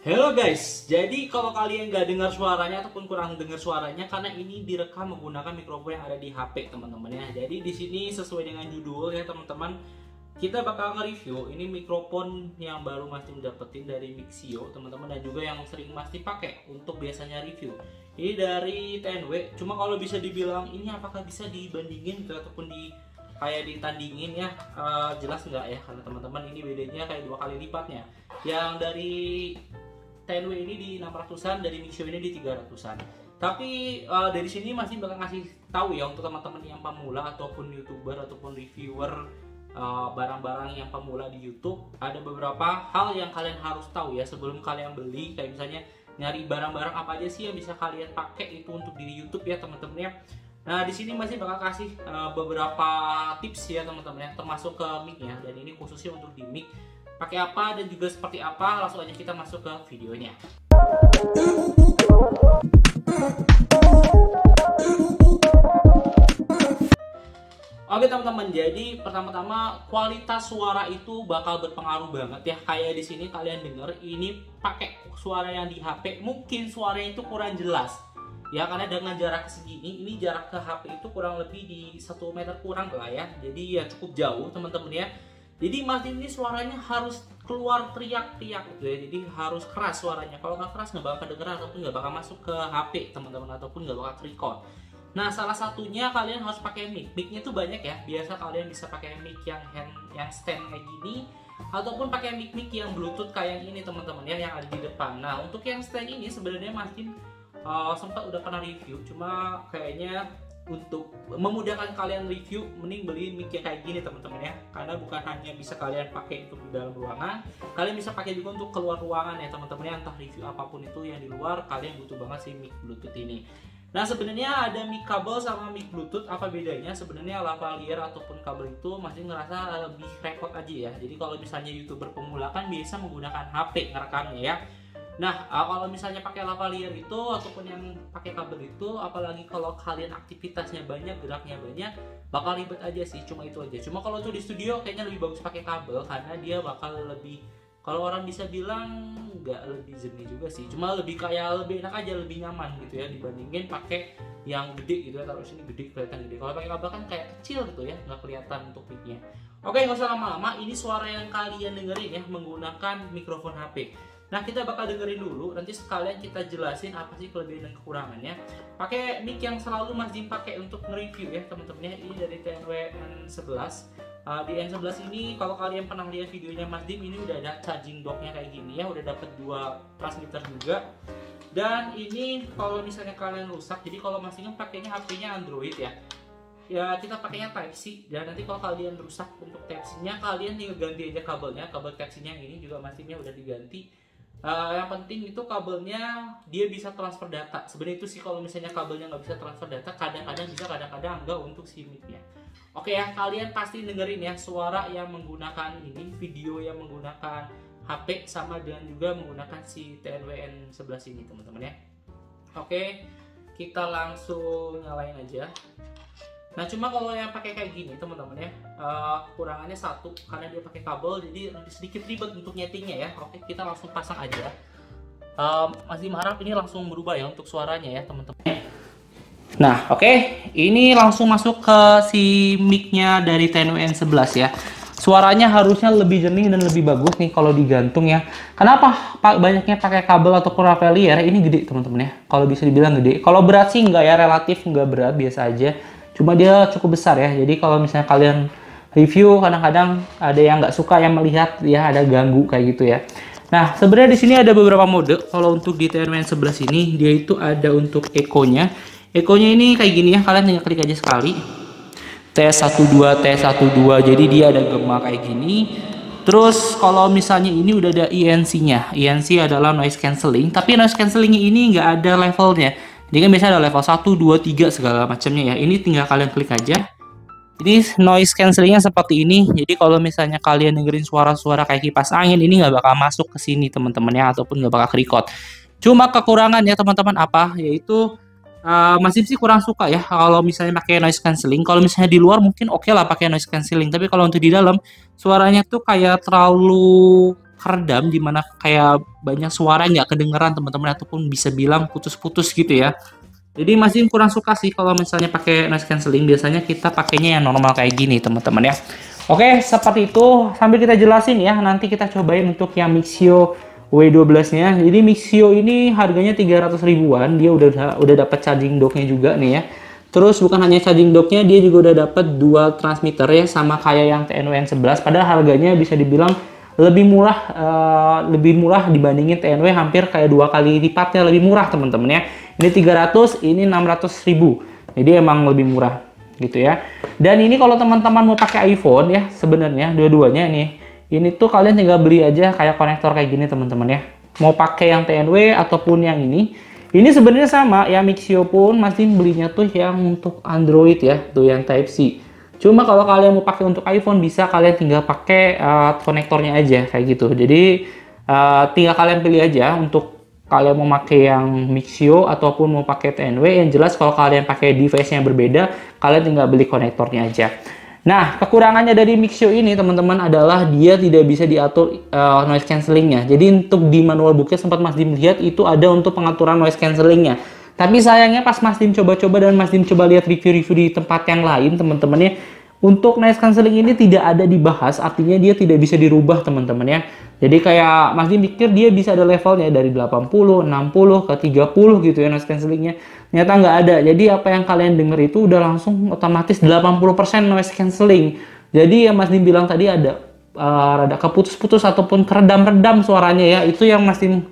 Halo guys, jadi kalau kalian nggak dengar suaranya ataupun kurang dengar suaranya karena ini direkam menggunakan mikrofon yang ada di HP teman-teman ya. Jadi di sini sesuai dengan judul ya teman-teman, kita bakal nge-review ini mikrofon yang baru Mas Tim dapetin dari Mixio teman-teman, dan juga yang sering Mas Tim pakai untuk biasanya review. Ini dari TNW. Cuma kalau bisa dibilang ini apakah bisa dibandingin gitu ataupun kayak ditandingin ya, jelas nggak ya, karena teman-teman ini bedanya kayak 2 kali lipatnya. Yang dari TNW ini di 600-an, dari Mixio ini di 300-an. Tapi dari sini masih bakal ngasih tahu ya untuk teman-teman yang pemula ataupun YouTuber ataupun reviewer barang-barang yang pemula di YouTube, ada beberapa hal yang kalian harus tahu ya sebelum kalian beli. Kayak misalnya nyari barang-barang apa aja sih yang bisa kalian pakai itu untuk di YouTube ya teman-teman ya. Nah di sini masih bakal kasih beberapa tips ya teman-teman ya, termasuk ke mic-nya, dan ini khususnya untuk di mic. Pakai apa dan juga seperti apa, langsung aja kita masuk ke videonya. Oke teman-teman, jadi pertama-tama kualitas suara itu bakal berpengaruh banget ya. Kayak di sini kalian denger ini pakai suara yang di HP, mungkin suaranya itu kurang jelas ya, karena dengan jarak segini, ini jarak ke HP itu kurang lebih di 1 meter kurang lah ya. Jadi ya cukup jauh teman-teman ya. Jadi Mas Tim ini suaranya harus keluar teriak-teriak gitu ya. Jadi harus keras suaranya. Kalau nggak keras nggak bakal kedengeran ataupun nggak bakal masuk ke HP teman-teman, ataupun nggak bakal record. Nah salah satunya kalian harus pakai mic. Mic-nya tuh banyak ya. Biasa kalian bisa pakai mic yang stand kayak gini, ataupun pakai mic yang Bluetooth kayak yang ini teman-teman ya, yang ada di depan. Nah untuk yang stand ini sebenarnya Mas Tim sempat udah pernah review, cuma kayaknya untuk memudahkan kalian review mending beli mic yang kayak gini teman-teman ya, karena bukan hanya bisa kalian pakai untuk di dalam ruangan, kalian bisa pakai juga untuk keluar ruangan ya teman-teman ya. Entah review apapun itu yang di luar, kalian butuh banget sih mic Bluetooth ini. Nah sebenarnya ada mic kabel sama mic Bluetooth, apa bedanya? Sebenarnya lavalier ataupun kabel itu masih ngerasa lebih repot aja ya. Jadi kalau misalnya YouTuber pemula kan biasa menggunakan HP ngerekamnya ya. Nah, kalau misalnya pakai lavalier itu ataupun yang pakai kabel itu, apalagi kalau kalian aktivitasnya banyak, geraknya banyak, bakal ribet aja sih. Cuma itu aja. Cuma kalau itu di studio kayaknya lebih bagus pakai kabel, karena dia bakal lebih, kalau orang bisa bilang nggak lebih jernih juga sih. Cuma lebih kayak lebih enak aja, lebih nyaman gitu ya dibandingin pakai yang gede gitu ya. Taruh sini gede, kelihatan gede. Kalau pakai kabel kan kayak kecil gitu ya, nggak kelihatan untuk mic-nya. Oke, nggak usah lama-lama. Ini suara yang kalian dengerin ya menggunakan mikrofon HP. Nah kita bakal dengerin dulu, nanti sekalian kita jelasin apa sih kelebihan dan kekurangannya. Pakai mic yang selalu Mas Tim pakai untuk nge-review ya teman-teman ya. Ini dari TNW N11. Di N11 ini kalau kalian pernah lihat videonya Mas Tim, ini udah ada charging docknya kayak gini ya, udah dapet 2 transmitter juga. Dan ini kalau misalnya kalian rusak, jadi kalau Mas Tim pakainya HP-nya Android ya, ya kita pakainya Type C. Dan nanti kalau kalian rusak untuk Type C-nya, kalian tinggal ganti aja kabelnya. Kabel Type C-nya ini juga Mas Timnya udah diganti. Yang penting itu kabelnya dia bisa transfer data. Sebenarnya itu sih, kalau misalnya kabelnya nggak bisa transfer data, kadang-kadang bisa, kadang-kadang enggak untuk si mic-nya. Oke ya, kalian pasti dengerin ya suara yang menggunakan ini, video yang menggunakan HP sama dengan juga menggunakan si TNW N11 ini teman-teman ya. Oke, kita langsung nyalain aja. Nah cuma kalau yang pakai kayak gini teman-teman ya, kekurangannya satu, karena dia pakai kabel jadi sedikit ribet untuk nyetingnya ya. Oke, kita langsung pasang aja. Masih harap ini langsung berubah ya untuk suaranya ya teman-teman. Nah oke, ini langsung masuk ke si mic-nya dari TNW N11 ya. Suaranya harusnya lebih jernih dan lebih bagus nih kalau digantung ya. Kenapa banyaknya pakai kabel ataupun lavalier? Ini gede teman-teman ya, kalau bisa dibilang gede. Kalau berat sih enggak ya, relatif enggak berat, biasa aja. Cuma dia cukup besar ya, jadi kalau misalnya kalian review kadang-kadang ada yang nggak suka yang melihat ya, ada ganggu kayak gitu ya. Nah sebenarnya di sini ada beberapa mode. Kalau untuk di TNW N11 ini dia itu ada untuk echo-nya. Echo-nya ini kayak gini ya, kalian tinggal klik aja sekali. T12, T12, jadi dia ada gema kayak gini. Terus kalau misalnya ini udah ada ENC-nya. ENC adalah noise cancelling, tapi noise cancelling ini nggak ada levelnya. Jadi kan biasanya ada level 1, 2, 3 segala macamnya ya. Ini tinggal kalian klik aja. Jadi noise cancellingnya seperti ini. Jadi kalau misalnya kalian dengerin suara-suara kayak kipas angin, ini nggak bakal masuk ke sini teman-teman ya, ataupun nggak bakal record. Cuma kekurangannya teman-teman apa? Yaitu masih sih kurang suka ya kalau misalnya pakai noise cancelling. Kalau misalnya di luar mungkin oke lah pakai noise cancelling, tapi kalau untuk di dalam suaranya tuh kayak terlalu keredam, dimana kayak banyak suara nggak kedengeran teman-teman, ataupun bisa bilang putus-putus gitu ya. Jadi masih kurang suka sih kalau misalnya pakai noise cancelling. Biasanya kita pakainya yang normal kayak gini teman-teman ya. Oke, seperti itu. Sambil kita jelasin ya, nanti kita cobain untuk yang Mixio W12-nya. Jadi Mixio ini harganya 300 ribuan. Dia udah dapat charging docknya juga nih ya. Terus bukan hanya charging docknya, dia juga udah dapat dual transmitter ya, sama kayak yang TNW N11. Padahal harganya bisa dibilang lebih murah dibandingin TNW, hampir kayak 2 kali lipatnya lebih murah teman-teman ya. Ini 300, ini 600 ribu. Jadi emang lebih murah gitu ya. Dan ini kalau teman-teman mau pakai iPhone ya, sebenarnya dua-duanya nih, ini tuh kalian tinggal beli aja kayak konektor kayak gini teman-teman ya. Mau pakai yang TNW ataupun yang ini sebenarnya sama ya. Mixio pun masih belinya tuh yang untuk Android ya, tuh yang Type C. Cuma kalau kalian mau pakai untuk iPhone, bisa kalian tinggal pakai konektornya aja kayak gitu. Jadi tinggal kalian pilih aja untuk kalian mau pakai yang Mixio ataupun mau pakai TNW. Yang jelas kalau kalian pakai device yang berbeda, kalian tinggal beli konektornya aja. Nah, kekurangannya dari Mixio ini teman-teman adalah dia tidak bisa diatur noise cancellingnya. Jadi untuk di manual booknya sempat Mas Dim lihat itu ada untuk pengaturan noise cancellingnya. Tapi sayangnya pas Mas Dim coba-coba dan Mas Dim coba lihat review-review di tempat yang lain teman-teman ya, untuk noise cancelling ini tidak ada dibahas, artinya dia tidak bisa dirubah teman-teman ya. Jadi kayak Mas Dim pikir dia bisa ada levelnya dari 80, 60 ke 30 gitu ya noise cancellingnya. Ternyata nggak ada. Jadi apa yang kalian denger itu udah langsung otomatis 80% noise cancelling. Jadi yang Mas Dim bilang tadi ada rada keputus-putus ataupun keredam-redam suaranya ya. Itu yang Mas Dim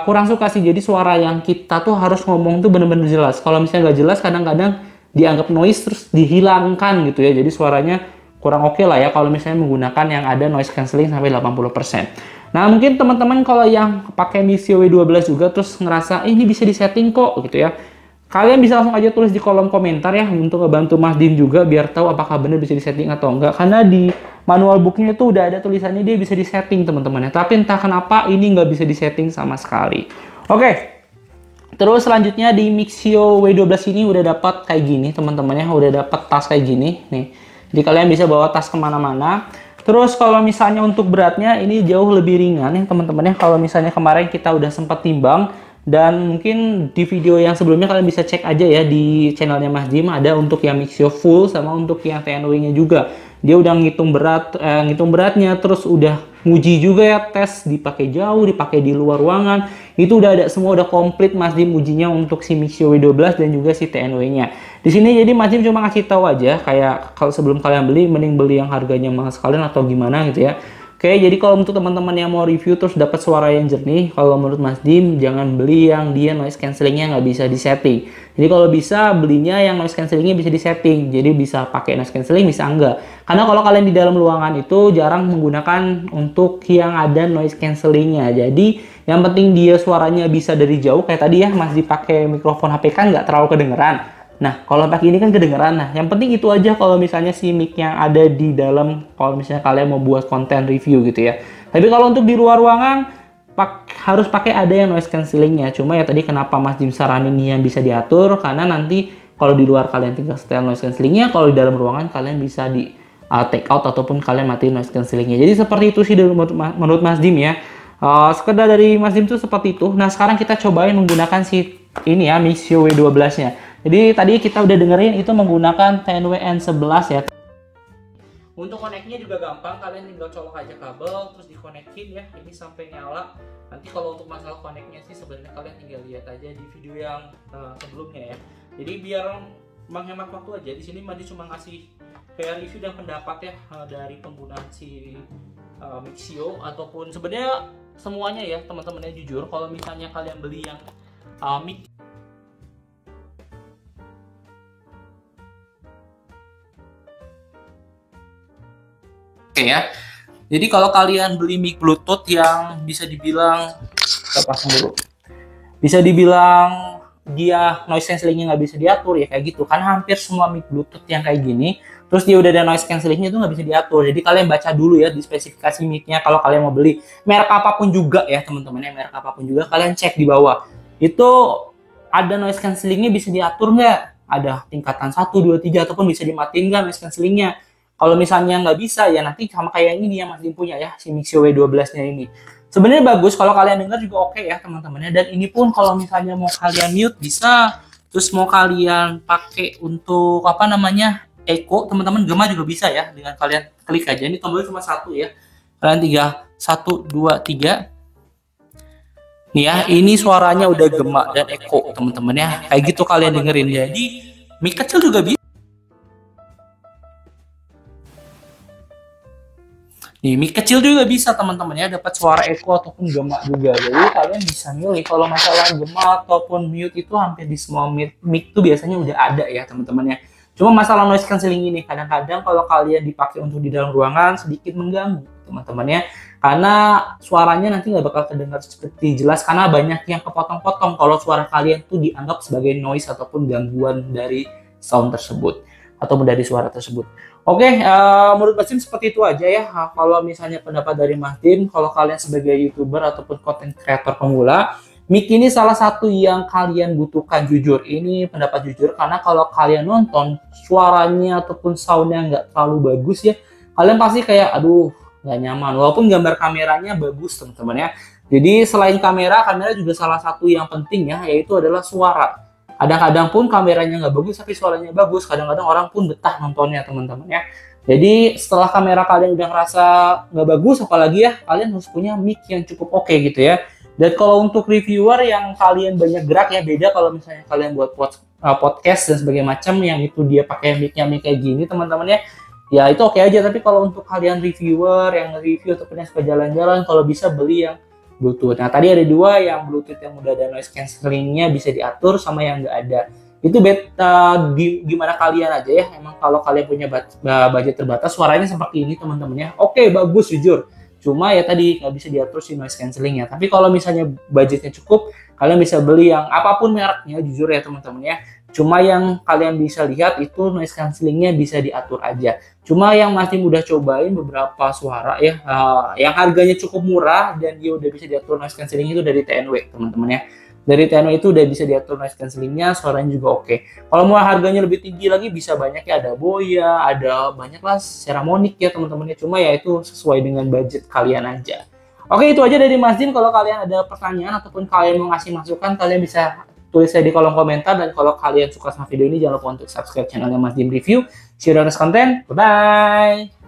kurang suka sih. Jadi suara yang kita tuh harus ngomong tuh bener-bener jelas. Kalau misalnya nggak jelas, kadang-kadang dianggap noise terus dihilangkan gitu ya. Jadi suaranya kurang oke lah ya kalau misalnya menggunakan yang ada noise cancelling sampai 80%. Nah, mungkin teman-teman kalau yang pakai Mixio W12 juga terus ngerasa ini bisa disetting kok gitu ya. Kalian bisa langsung aja tulis di kolom komentar ya, untuk ngebantu Mas Dim juga biar tahu apakah benar bisa disetting atau enggak. Karena di manual booknya itu udah ada tulisannya dia bisa disetting teman-teman ya. Tapi entah kenapa ini nggak bisa disetting sama sekali. Oke. Terus selanjutnya di Mixio W12 ini udah dapat kayak gini teman-teman ya, udah dapat tas kayak gini nih. Jadi kalian bisa bawa tas kemana-mana. Terus kalau misalnya untuk beratnya ini jauh lebih ringan ya teman-teman ya. Kalau misalnya kemarin kita udah sempat timbang, dan mungkin di video yang sebelumnya kalian bisa cek aja ya di channelnya Mas Dim, ada untuk yang Mixio full sama untuk yang TNW-nya juga. Dia udah ngitung beratnya, terus udah nguji juga ya, tes dipakai jauh, dipakai di luar ruangan. Itu udah ada semua, udah komplit Mas Dim ujinya untuk si Mixio W12 dan juga si TNW-nya. Di sini jadi Mas Dim cuma ngasih tahu aja kayak kalau sebelum kalian beli mending beli yang harganya mahal sekalian atau gimana gitu ya. Oke, jadi kalau untuk teman-teman yang mau review terus dapat suara yang jernih, kalau menurut Mas Dim jangan beli yang dia noise cancellingnya nggak bisa disetting. Jadi kalau bisa belinya yang noise cancellingnya bisa disetting. Jadi bisa pakai noise cancelling, bisa enggak. Karena kalau kalian di dalam ruangan itu jarang menggunakan untuk yang ada noise cancellingnya. Jadi yang penting dia suaranya bisa dari jauh. Kayak tadi ya Mas Dim pakai mikrofon HP kan nggak terlalu kedengeran. Nah, kalau pakai ini kan kedengeran. Nah, yang penting itu aja kalau misalnya si mic yang ada di dalam, kalau misalnya kalian mau buat konten review gitu ya. Tapi kalau untuk di luar ruangan, harus pakai ada yang noise cancellingnya. Cuma ya tadi kenapa Mas Dim saranin yang bisa diatur, karena nanti kalau di luar kalian tinggal setel noise cancellingnya, kalau di dalam ruangan kalian bisa di take out ataupun kalian matiin noise cancellingnya. Jadi seperti itu sih menurut Mas Dim ya. Sekedar dari Mas Dim tuh seperti itu. Nah, sekarang kita cobain menggunakan si ini ya, Mixio W12-nya. Jadi tadi kita udah dengerin itu menggunakan TNW N11 ya. Untuk koneknya juga gampang, kalian tinggal colok aja kabel terus dikonekin ya, ini sampai nyala. Nanti kalau untuk masalah koneknya sih sebenarnya kalian tinggal lihat aja di video yang sebelumnya ya. Jadi biar menghemat waktu aja, di sini Madi cuma ngasih kayak review dan pendapat ya dari penggunaan si Mixio, ataupun sebenarnya semuanya ya teman-teman ya. Jujur kalau misalnya kalian beli yang mic ya. Jadi kalau kalian beli mic Bluetooth yang bisa dibilang, kita pasang dulu, bisa dibilang dia noise cancellingnya nggak bisa diatur ya kayak gitu kan. Hampir semua mic Bluetooth yang kayak gini, terus dia udah ada noise cancellingnya itu nggak bisa diatur. Jadi kalian baca dulu ya di spesifikasi micnya kalau kalian mau beli merek apapun juga ya teman-teman ya, merek apapun juga kalian cek di bawah itu ada noise cancellingnya bisa diatur nggak, ada tingkatan 1, 2, 3 ataupun bisa dimatiin nggak noise cancellingnya. Kalau misalnya nggak bisa ya nanti sama kayak ini yang Mas Dim punya ya, si Mixio W12-nya ini. Sebenarnya bagus kalau kalian dengar juga oke ya teman-temannya. Dan ini pun kalau misalnya mau kalian mute bisa, terus mau kalian pakai untuk apa namanya echo, teman-teman gema juga bisa ya, dengan kalian klik aja. Ini tombolnya cuma satu ya, kalian 1, 2, 3 nih ya, ini suaranya udah gema dan echo teman-teman ya, kayak gitu kalian dengerin. Jadi mic kecil juga bisa. Nih, mic kecil juga bisa teman-teman ya, dapat suara echo ataupun gema juga. Jadi kalian bisa milih. Kalau masalah gema ataupun mute itu hampir di semua mic tuh biasanya udah ada ya teman-teman ya. Cuma masalah noise cancelling ini kadang-kadang kalau kalian dipakai untuk di dalam ruangan sedikit mengganggu teman-teman ya. Karena suaranya nanti nggak bakal terdengar seperti jelas karena banyak yang kepotong-potong kalau suara kalian tuh dianggap sebagai noise ataupun gangguan dari sound tersebut ataupun dari suara tersebut. Oke, menurut Mas Dim seperti itu aja ya. Kalau misalnya pendapat dari Mas Dim, kalau kalian sebagai YouTuber ataupun content creator pemula, mic ini salah satu yang kalian butuhkan, jujur. Ini pendapat jujur, karena kalau kalian nonton, suaranya ataupun soundnya nggak terlalu bagus ya, kalian pasti kayak, aduh, nggak nyaman. Walaupun gambar kameranya bagus, teman-teman ya. Jadi selain kamera juga salah satu yang penting ya, yaitu adalah suara. Kadang-kadang pun kameranya nggak bagus tapi suaranya bagus. Kadang-kadang orang pun betah nontonnya teman-teman ya. Jadi setelah kamera kalian udah ngerasa nggak bagus, apalagi ya kalian harus punya mic yang cukup oke gitu ya. Dan kalau untuk reviewer yang kalian banyak gerak ya, beda kalau misalnya kalian buat podcast dan sebagainya macam yang itu dia pakai mic kayak gini teman-teman ya. Ya itu oke aja, tapi kalau untuk kalian reviewer yang review ataupun yang suka jalan-jalan, kalau bisa beli yang Bluetooth. Nah tadi ada dua, yang Bluetooth yang udah ada noise cancellingnya bisa diatur sama yang nggak ada. Itu gimana kalian aja ya. Emang kalau kalian punya budget terbatas, suaranya seperti ini teman-teman ya. Oke, bagus jujur. Cuma ya tadi nggak bisa diatur si noise cancellingnya. Tapi kalau misalnya budgetnya cukup, kalian bisa beli yang apapun mereknya, jujur ya teman-teman ya. Cuma yang kalian bisa lihat itu noise cancellingnya bisa diatur aja. Cuma yang Mas Dim udah cobain beberapa suara ya, yang harganya cukup murah dan dia udah bisa diatur noise cancelling itu dari TNW teman-teman ya. Dari TNW itu udah bisa diatur noise cancellingnya, suaranya juga oke. Kalau mau harganya lebih tinggi lagi bisa banyak ya, ada Boya, ada banyak lah Ceramonic ya teman-teman ya. Cuma ya itu sesuai dengan budget kalian aja. Oke, itu aja dari Mas Dim. Kalau kalian ada pertanyaan ataupun kalian mau ngasih masukan, kalian bisa tulis saya di kolom komentar. Dan kalau kalian suka sama video ini, jangan lupa untuk subscribe channelnya Mas Dim Review. See you on the next content. Bye-bye.